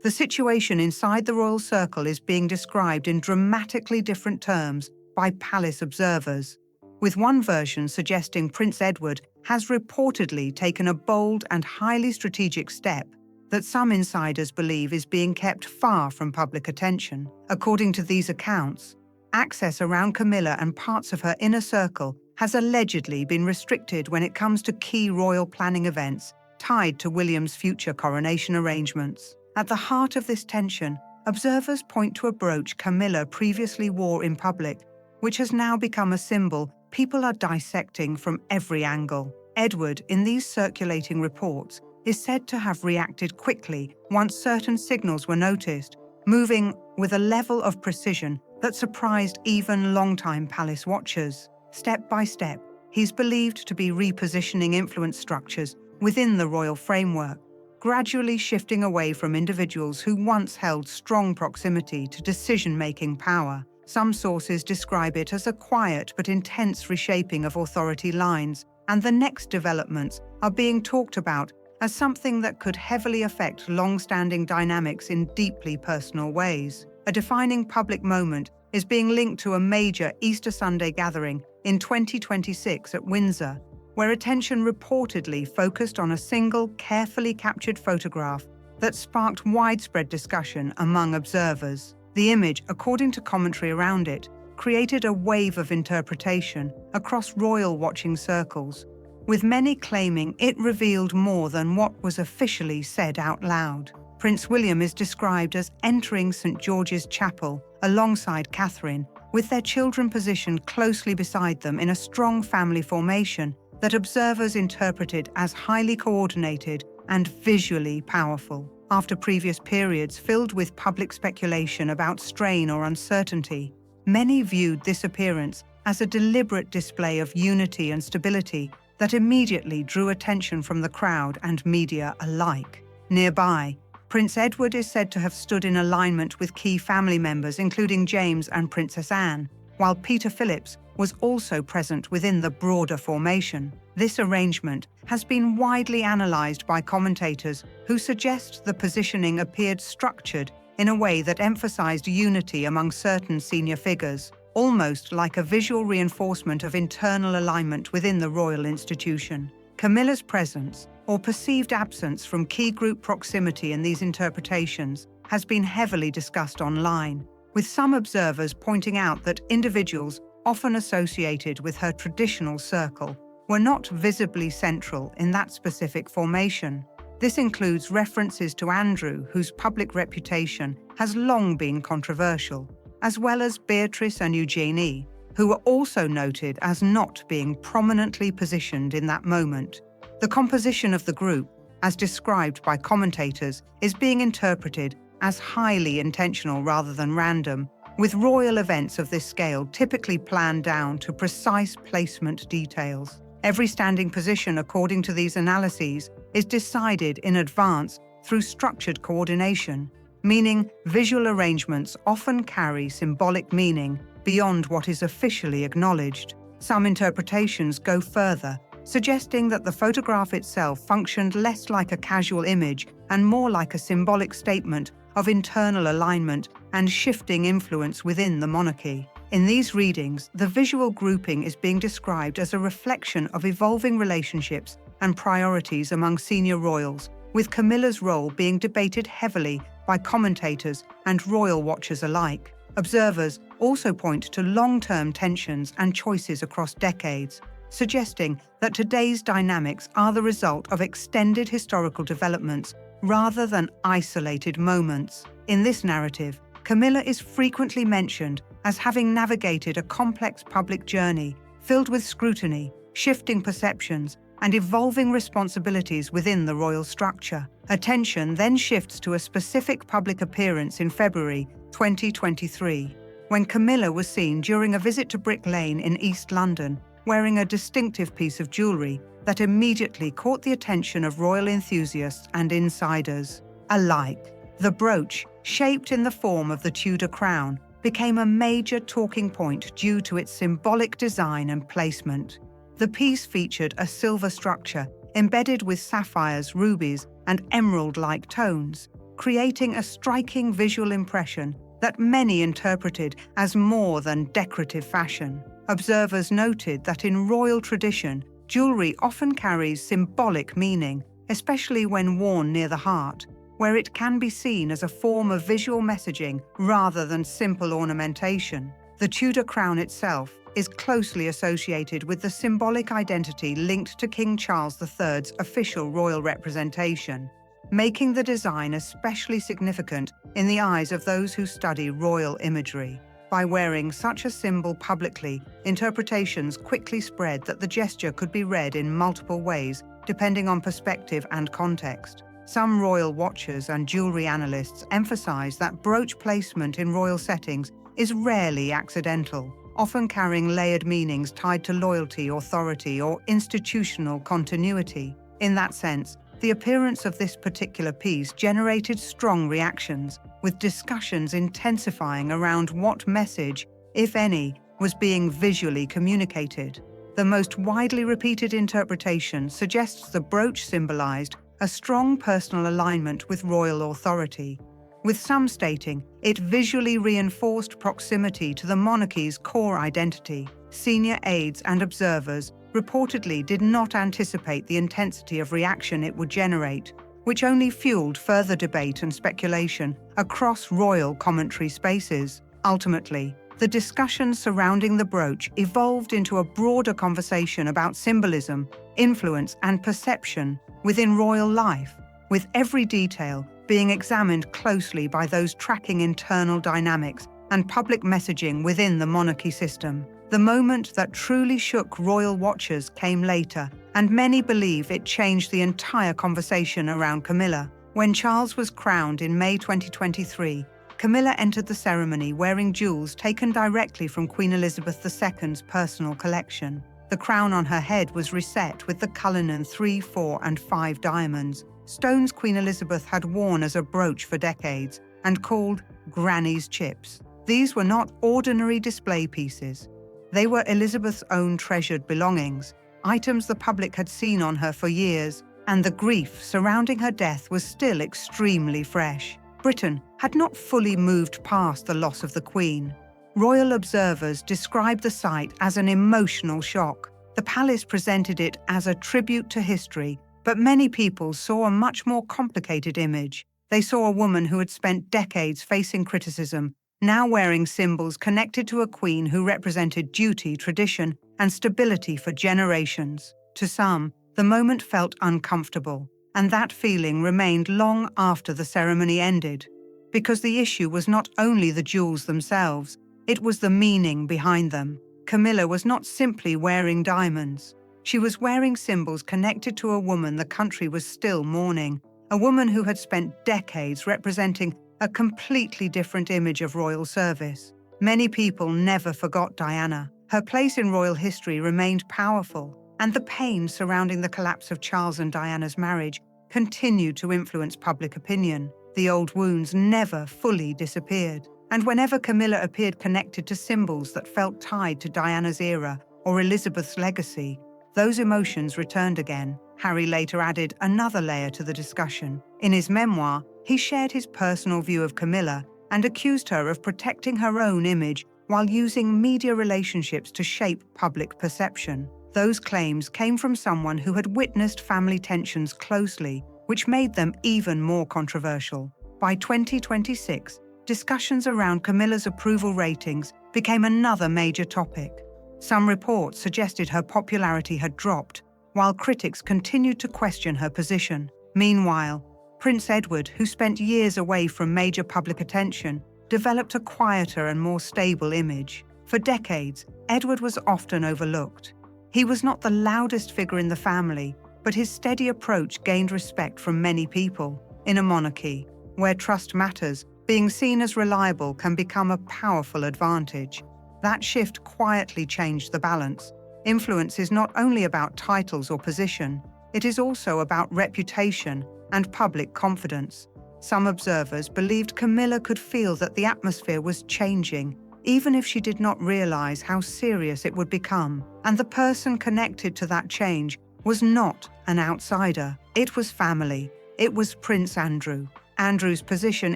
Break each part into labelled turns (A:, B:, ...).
A: The situation inside the royal circle is being described in dramatically different terms by palace observers, with one version suggesting Prince Edward has reportedly taken a bold and highly strategic step that some insiders believe is being kept far from public attention. According to these accounts, access around Camilla and parts of her inner circle has allegedly been restricted when it comes to key royal planning events tied to William's future coronation arrangements. At the heart of this tension, observers point to a brooch Camilla previously wore in public, which has now become a symbol people are dissecting from every angle. Edward, in these circulating reports, is said to have reacted quickly once certain signals were noticed, moving with a level of precision that surprised even longtime palace watchers. Step by step, he's believed to be repositioning influence structures within the royal framework, gradually shifting away from individuals who once held strong proximity to decision-making power. Some sources describe it as a quiet but intense reshaping of authority lines, and the next developments are being talked about as something that could heavily affect long-standing dynamics in deeply personal ways. A defining public moment is being linked to a major Easter Sunday gathering in 2026 at Windsor, where attention reportedly focused on a single, carefully captured photograph that sparked widespread discussion among observers. The image, according to commentary around it, created a wave of interpretation across royal watching circles, with many claiming it revealed more than what was officially said out loud. Prince William is described as entering St. George's Chapel alongside Catherine, with their children positioned closely beside them in a strong family formation that observers interpreted as highly coordinated and visually powerful. After previous periods filled with public speculation about strain or uncertainty, many viewed this appearance as a deliberate display of unity and stability that immediately drew attention from the crowd and media alike. Nearby, Prince Edward is said to have stood in alignment with key family members, including James and Princess Anne, while Peter Phillips was also present within the broader formation. This arrangement has been widely analysed by commentators who suggest the positioning appeared structured in a way that emphasised unity among certain senior figures, almost like a visual reinforcement of internal alignment within the royal institution. Camilla's presence, or perceived absence from key group proximity in these interpretations, has been heavily discussed online, with some observers pointing out that individuals often associated with her traditional circle were not visibly central in that specific formation. This includes references to Andrew, whose public reputation has long been controversial, as well as Beatrice and Eugenie, who were also noted as not being prominently positioned in that moment. The composition of the group, as described by commentators, is being interpreted as highly intentional rather than random, with royal events of this scale typically planned down to precise placement details. Every standing position, according to these analyses, is decided in advance through structured coordination, meaning visual arrangements often carry symbolic meaning beyond what is officially acknowledged. Some interpretations go further, suggesting that the photograph itself functioned less like a casual image and more like a symbolic statement of internal alignment and shifting influence within the monarchy. In these readings, the visual grouping is being described as a reflection of evolving relationships and priorities among senior royals, with Camilla's role being debated heavily by commentators and royal watchers alike. Observers also point to long-term tensions and choices across decades, suggesting that today's dynamics are the result of extended historical developments rather than isolated moments. In this narrative, Camilla is frequently mentioned as having navigated a complex public journey filled with scrutiny, shifting perceptions, and evolving responsibilities within the royal structure. Attention then shifts to a specific public appearance in February 2023, when Camilla was seen during a visit to Brick Lane in East London, wearing a distinctive piece of jewellery that immediately caught the attention of royal enthusiasts and insiders alike. The brooch, shaped in the form of the Tudor crown, became a major talking point due to its symbolic design and placement. The piece featured a silver structure embedded with sapphires, rubies, and emerald-like tones, creating a striking visual impression that many interpreted as more than decorative fashion. Observers noted that in royal tradition, jewelry often carries symbolic meaning, especially when worn near the heart, where it can be seen as a form of visual messaging rather than simple ornamentation. The Tudor crown itself is closely associated with the symbolic identity linked to King Charles III's official royal representation, making the design especially significant in the eyes of those who study royal imagery. By wearing such a symbol publicly, interpretations quickly spread that the gesture could be read in multiple ways, depending on perspective and context. Some royal watchers and jewelry analysts emphasize that brooch placement in royal settings is rarely accidental, often carrying layered meanings tied to loyalty, authority, or institutional continuity. In that sense, the appearance of this particular piece generated strong reactions, with discussions intensifying around what message, if any, was being visually communicated. The most widely repeated interpretation suggests the brooch symbolized a strong personal alignment with royal authority, with some stating it visually reinforced proximity to the monarchy's core identity. Senior aides and observers reportedly did not anticipate the intensity of reaction it would generate, which only fueled further debate and speculation across royal commentary spaces. Ultimately, the discussions surrounding the brooch evolved into a broader conversation about symbolism, influence, and perception within royal life, with every detail being examined closely by those tracking internal dynamics and public messaging within the monarchy system. The moment that truly shook royal watchers came later, and many believe it changed the entire conversation around Camilla. When Charles was crowned in May 2023, Camilla entered the ceremony wearing jewels taken directly from Queen Elizabeth II's personal collection. The crown on her head was reset with the Cullinan 3, 4, and 5 diamonds, stones Queen Elizabeth had worn as a brooch for decades and called Granny's chips. These were not ordinary display pieces. They were Elizabeth's own treasured belongings, items the public had seen on her for years, and the grief surrounding her death was still extremely fresh. Britain had not fully moved past the loss of the Queen. Royal observers described the sight as an emotional shock. The palace presented it as a tribute to history, but many people saw a much more complicated image. They saw a woman who had spent decades facing criticism, now wearing symbols connected to a queen who represented duty, tradition, and stability for generations. To some, the moment felt uncomfortable, and that feeling remained long after the ceremony ended, because the issue was not only the jewels themselves, it was the meaning behind them. Camilla was not simply wearing diamonds. She was wearing symbols connected to a woman the country was still mourning, a woman who had spent decades representing a completely different image of royal service. Many people never forgot Diana. Her place in royal history remained powerful, and the pain surrounding the collapse of Charles and Diana's marriage continued to influence public opinion. The old wounds never fully disappeared, and whenever Camilla appeared connected to symbols that felt tied to Diana's era or Elizabeth's legacy, those emotions returned again. Harry later added another layer to the discussion. In his memoir, he shared his personal view of Camilla and accused her of protecting her own image while using media relationships to shape public perception. Those claims came from someone who had witnessed family tensions closely, which made them even more controversial. By 2026, discussions around Camilla's approval ratings became another major topic. Some reports suggested her popularity had dropped, while critics continued to question her position. Meanwhile, Prince Edward, who spent years away from major public attention, developed a quieter and more stable image. For decades, Edward was often overlooked. He was not the loudest figure in the family, but his steady approach gained respect from many people. In a monarchy, where trust matters, being seen as reliable can become a powerful advantage. That shift quietly changed the balance. Influence is not only about titles or position, it is also about reputation and public confidence. Some observers believed Camilla could feel that the atmosphere was changing, even if she did not realize how serious it would become. And the person connected to that change was not an outsider. It was family. It was Prince Andrew. Andrew's position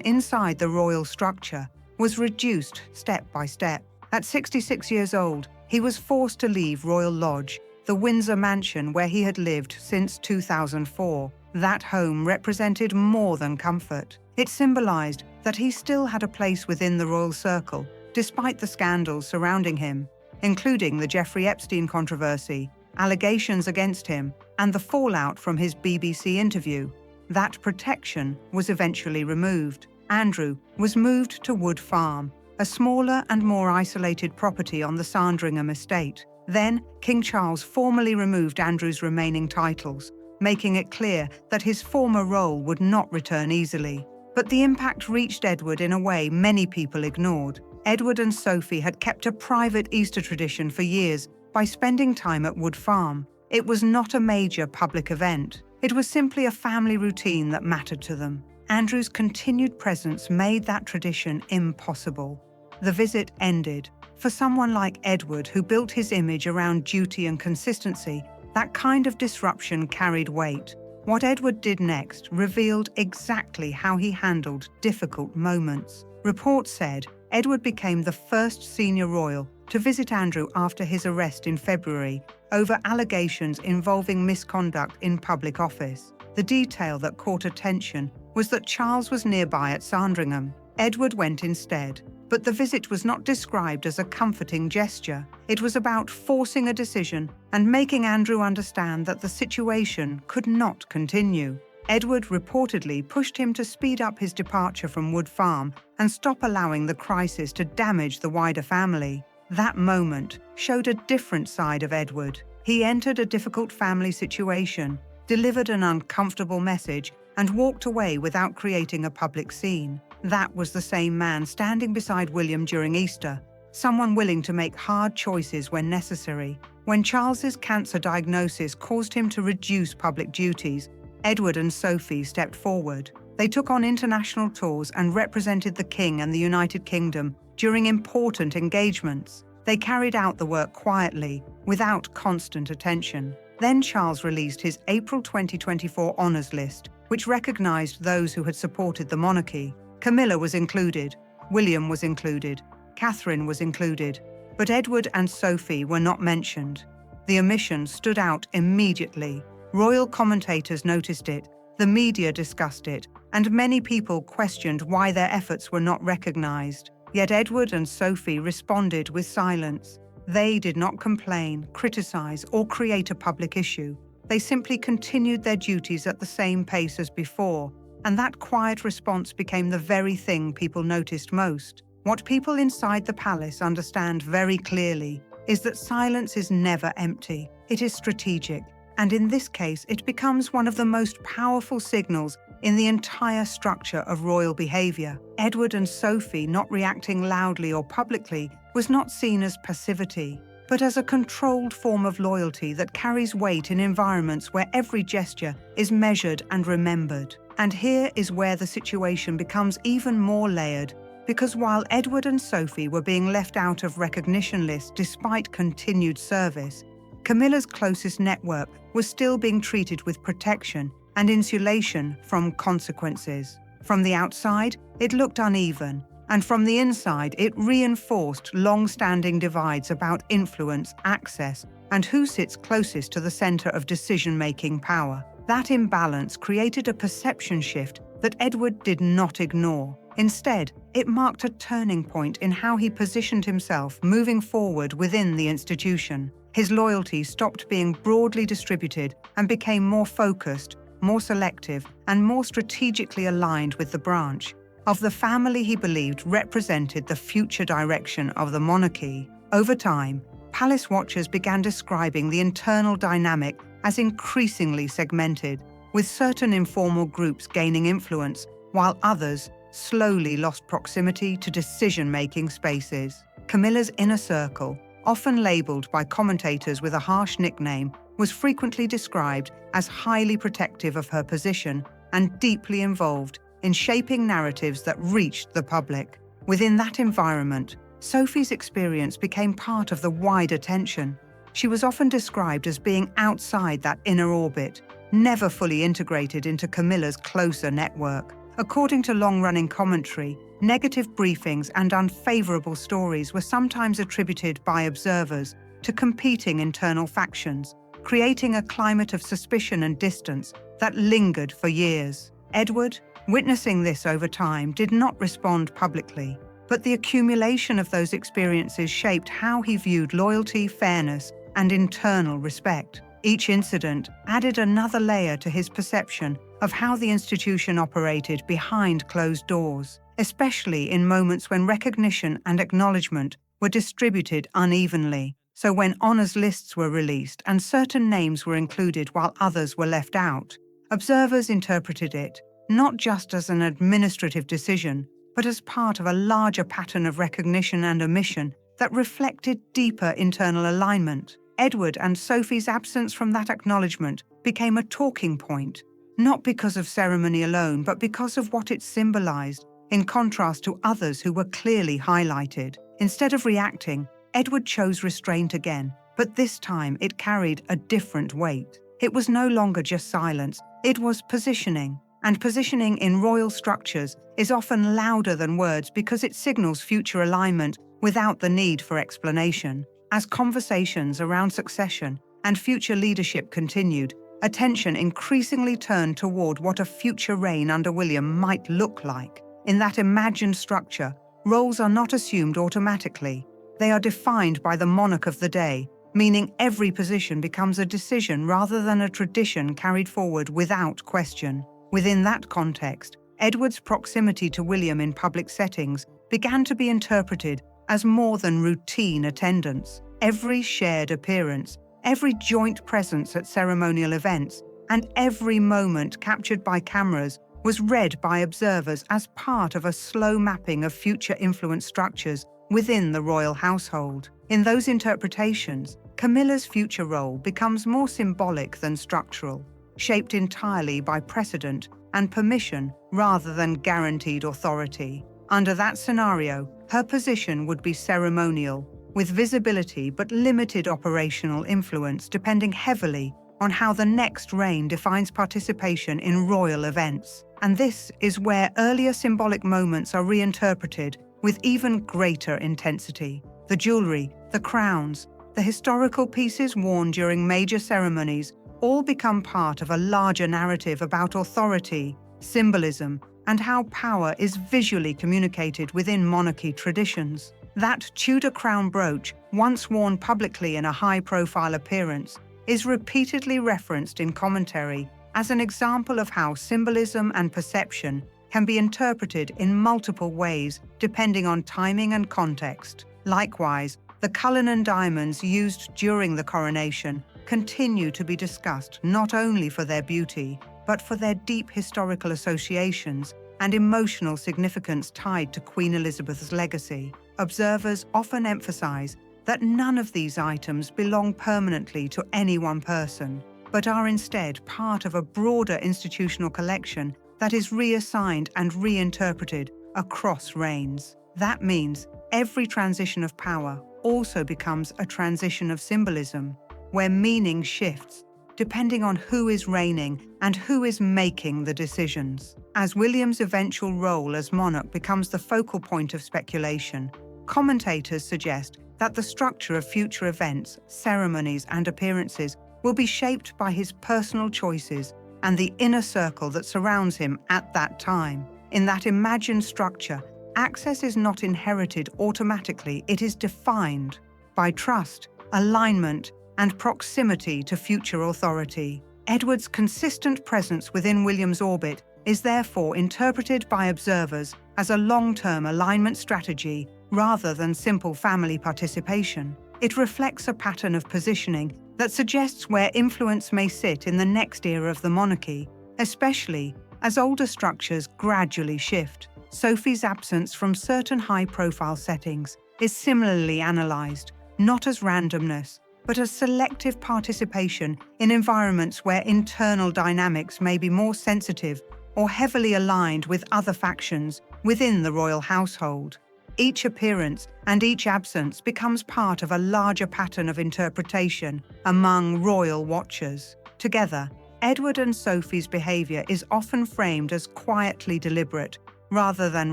A: inside the royal structure was reduced step by step. At 66 years old, he was forced to leave Royal Lodge, the Windsor mansion where he had lived since 2004. That home represented more than comfort. It symbolized that he still had a place within the royal circle, despite the scandals surrounding him, including the Jeffrey Epstein controversy, allegations against him, and the fallout from his BBC interview. That protection was eventually removed. Andrew was moved to Wood Farm, a smaller and more isolated property on the Sandringham estate. Then, King Charles formally removed Andrew's remaining titles, making it clear that his former role would not return easily. But the impact reached Edward in a way many people ignored. Edward and Sophie had kept a private Easter tradition for years by spending time at Wood Farm. It was not a major public event. It was simply a family routine that mattered to them. Andrew's continued presence made that tradition impossible. The visit ended. For someone like Edward, who built his image around duty and consistency, that kind of disruption carried weight. What Edward did next revealed exactly how he handled difficult moments. Reports said Edward became the first senior royal to visit Andrew after his arrest in February over allegations involving misconduct in public office. The detail that caught attention was that Charles was nearby at Sandringham. Edward went instead. But the visit was not described as a comforting gesture. It was about forcing a decision and making Andrew understand that the situation could not continue. Edward reportedly pushed him to speed up his departure from Wood Farm and stop allowing the crisis to damage the wider family. That moment showed a different side of Edward. He entered a difficult family situation, delivered an uncomfortable message, and walked away without creating a public scene. That was the same man standing beside William during Easter, someone willing to make hard choices when necessary. When Charles's cancer diagnosis caused him to reduce public duties, Edward and Sophie stepped forward. They took on international tours and represented the King and the United Kingdom during important engagements. They carried out the work quietly, without constant attention. Then Charles released his April 2024 honours list, which recognised those who had supported the monarchy. Camilla was included, William was included, Catherine was included, but Edward and Sophie were not mentioned. The omission stood out immediately. Royal commentators noticed it, the media discussed it, and many people questioned why their efforts were not recognised. Yet Edward and Sophie responded with silence. They did not complain, criticise, or create a public issue. They simply continued their duties at the same pace as before. And that quiet response became the very thing people noticed most. What people inside the palace understand very clearly is that silence is never empty. It is strategic. And in this case, it becomes one of the most powerful signals in the entire structure of royal behavior. Edward and Sophie not reacting loudly or publicly was not seen as passivity, but as a controlled form of loyalty that carries weight in environments where every gesture is measured and remembered. And here is where the situation becomes even more layered, because while Edward and Sophie were being left out of recognition lists despite continued service, Camilla's closest network was still being treated with protection and insulation from consequences. From the outside, it looked uneven, and from the inside, it reinforced long-standing divides about influence, access, and who sits closest to the center of decision-making power. That imbalance created a perception shift that Edward did not ignore. Instead, it marked a turning point in how he positioned himself moving forward within the institution. His loyalty stopped being broadly distributed and became more focused, more selective, and more strategically aligned with the branch of the family he believed represented the future direction of the monarchy. Over time, palace watchers began describing the internal dynamic as increasingly segmented, with certain informal groups gaining influence, while others slowly lost proximity to decision-making spaces. Camilla's inner circle, often labeled by commentators with a harsh nickname, was frequently described as highly protective of her position and deeply involved in shaping narratives that reached the public. Within that environment, Sophie's experience became part of the wider tension. She was often described as being outside that inner orbit, never fully integrated into Camilla's closer network. According to long-running commentary, negative briefings and unfavorable stories were sometimes attributed by observers to competing internal factions, creating a climate of suspicion and distance that lingered for years. Edward, witnessing this over time, did not respond publicly, but the accumulation of those experiences shaped how he viewed loyalty, fairness, and internal respect. Each incident added another layer to his perception of how the institution operated behind closed doors, especially in moments when recognition and acknowledgement were distributed unevenly. So when honors lists were released and certain names were included while others were left out, observers interpreted it not just as an administrative decision, but as part of a larger pattern of recognition and omission that reflected deeper internal alignment. Edward and Sophie's absence from that acknowledgement became a talking point, not because of ceremony alone, but because of what it symbolized, in contrast to others who were clearly highlighted. Instead of reacting, Edward chose restraint again, but this time it carried a different weight. It was no longer just silence, it was positioning. And positioning in royal structures is often louder than words because it signals future alignment without the need for explanation. As conversations around succession and future leadership continued, attention increasingly turned toward what a future reign under William might look like. In that imagined structure, roles are not assumed automatically. They are defined by the monarch of the day, meaning every position becomes a decision rather than a tradition carried forward without question. Within that context, Edward's proximity to William in public settings began to be interpreted as more than routine attendance. Every shared appearance, every joint presence at ceremonial events, and every moment captured by cameras was read by observers as part of a slow mapping of future influence structures within the royal household. In those interpretations, Camilla's future role becomes more symbolic than structural, shaped entirely by precedent and permission rather than guaranteed authority. Under that scenario, her position would be ceremonial, with visibility but limited operational influence, depending heavily on how the next reign defines participation in royal events. And this is where earlier symbolic moments are reinterpreted with even greater intensity. The jewelry, the crowns, the historical pieces worn during major ceremonies all become part of a larger narrative about authority, symbolism, and how power is visually communicated within monarchy traditions. That Tudor crown brooch, once worn publicly in a high-profile appearance, is repeatedly referenced in commentary as an example of how symbolism and perception can be interpreted in multiple ways depending on timing and context. Likewise, the Cullinan diamonds used during the coronation continue to be discussed not only for their beauty, but for their deep historical associations and emotional significance tied to Queen Elizabeth's legacy. Observers often emphasize that none of these items belong permanently to any one person, but are instead part of a broader institutional collection that is reassigned and reinterpreted across reigns. That means every transition of power also becomes a transition of symbolism, where meaning shifts depending on who is reigning and who is making the decisions. As William's eventual role as monarch becomes the focal point of speculation, commentators suggest that the structure of future events, ceremonies, and appearances will be shaped by his personal choices and the inner circle that surrounds him at that time. In that imagined structure, access is not inherited automatically, it is defined by trust, alignment, and proximity to future authority. Edward's consistent presence within William's orbit is therefore interpreted by observers as a long-term alignment strategy rather than simple family participation. It reflects a pattern of positioning that suggests where influence may sit in the next era of the monarchy, especially as older structures gradually shift. Sophie's absence from certain high-profile settings is similarly analyzed, not as randomness, but as selective participation in environments where internal dynamics may be more sensitive or heavily aligned with other factions within the royal household. Each appearance and each absence becomes part of a larger pattern of interpretation among royal watchers. Together, Edward and Sophie's behavior is often framed as quietly deliberate rather than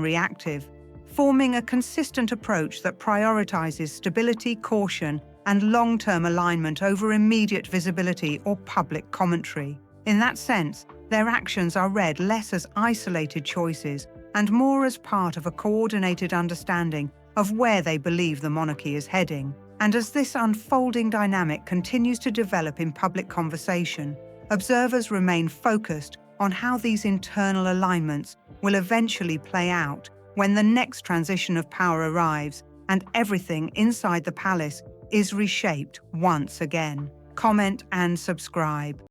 A: reactive, forming a consistent approach that prioritizes stability, caution, and long-term alignment over immediate visibility or public commentary. In that sense, their actions are read less as isolated choices and more as part of a coordinated understanding of where they believe the monarchy is heading. And as this unfolding dynamic continues to develop in public conversation, observers remain focused on how these internal alignments will eventually play out when the next transition of power arrives and everything inside the palace is reshaped once again. Comment and subscribe.